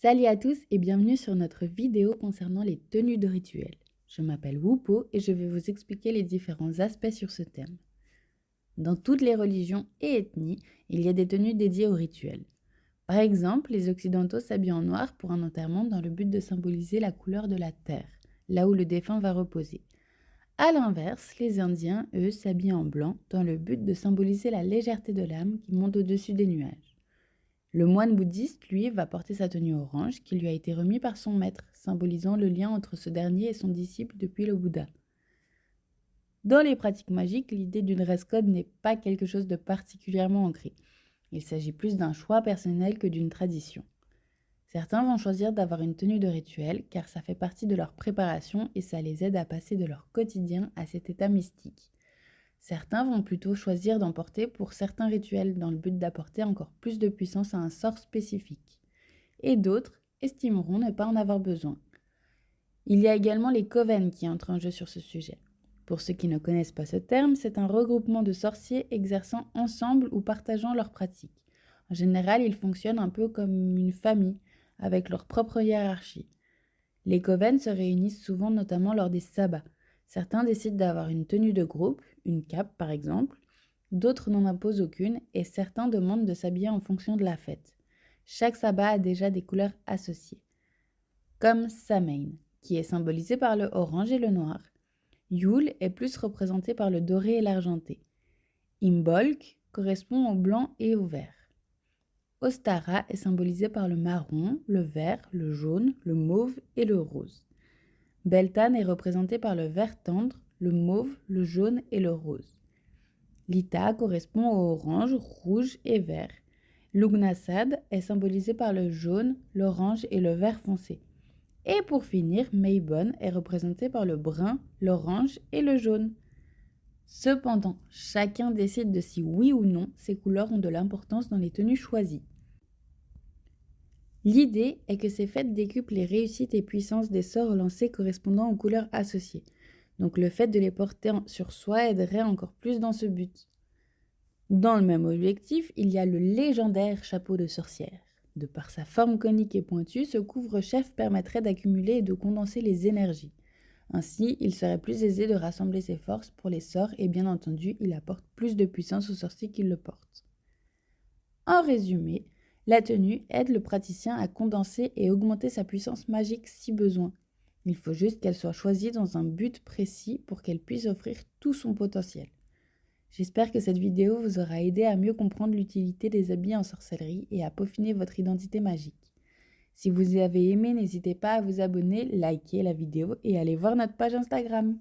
Salut à tous et bienvenue sur notre vidéo concernant les tenues de rituel. Je m'appelle Wupo et je vais vous expliquer les différents aspects sur ce thème. Dans toutes les religions et ethnies, il y a des tenues dédiées aux rituels. Par exemple, les Occidentaux s'habillent en noir pour un enterrement dans le but de symboliser la couleur de la terre, là où le défunt va reposer. A l'inverse, les Indiens, eux, s'habillent en blanc dans le but de symboliser la légèreté de l'âme qui monte au-dessus des nuages. Le moine bouddhiste, lui, va porter sa tenue orange qui lui a été remise par son maître, symbolisant le lien entre ce dernier et son disciple depuis le Bouddha. Dans les pratiques magiques, l'idée du dress code n'est pas quelque chose de particulièrement ancré. Il s'agit plus d'un choix personnel que d'une tradition. Certains vont choisir d'avoir une tenue de rituel car ça fait partie de leur préparation et ça les aide à passer de leur quotidien à cet état mystique. Certains vont plutôt choisir d'en porter pour certains rituels dans le but d'apporter encore plus de puissance à un sort spécifique. Et d'autres estimeront ne pas en avoir besoin. Il y a également les coven qui entrent en jeu sur ce sujet. Pour ceux qui ne connaissent pas ce terme, c'est un regroupement de sorciers exerçant ensemble ou partageant leurs pratiques. En général, ils fonctionnent un peu comme une famille, avec leur propre hiérarchie. Les coven se réunissent souvent notamment lors des sabbats. Certains décident d'avoir une tenue de groupe, une cape par exemple, d'autres n'en imposent aucune et certains demandent de s'habiller en fonction de la fête. Chaque sabbat a déjà des couleurs associées, comme Samhain, qui est symbolisé par le orange et le noir. Yule est plus représenté par le doré et l'argenté. Imbolc correspond au blanc et au vert. Ostara est symbolisé par le marron, le vert, le jaune, le mauve et le rose. Beltane est représenté par le vert tendre, le mauve, le jaune et le rose. Lita correspond au orange, rouge et vert. Lugnasad est symbolisé par le jaune, l'orange et le vert foncé. Et pour finir, Maybon est représenté par le brun, l'orange et le jaune. Cependant, chacun décide de si oui ou non ces couleurs ont de l'importance dans les tenues choisies. L'idée est que ces fêtes décuplent les réussites et puissances des sorts lancés correspondant aux couleurs associées. Donc le fait de les porter sur soi aiderait encore plus dans ce but. Dans le même objectif, il y a le légendaire chapeau de sorcière. De par sa forme conique et pointue, ce couvre-chef permettrait d'accumuler et de condenser les énergies. Ainsi, il serait plus aisé de rassembler ses forces pour les sorts et bien entendu, il apporte plus de puissance aux sorciers qui le portent. En résumé, la tenue aide le praticien à condenser et augmenter sa puissance magique si besoin. Il faut juste qu'elle soit choisie dans un but précis pour qu'elle puisse offrir tout son potentiel. J'espère que cette vidéo vous aura aidé à mieux comprendre l'utilité des habits en sorcellerie et à peaufiner votre identité magique. Si vous avez aimé, n'hésitez pas à vous abonner, liker la vidéo et aller voir notre page Instagram.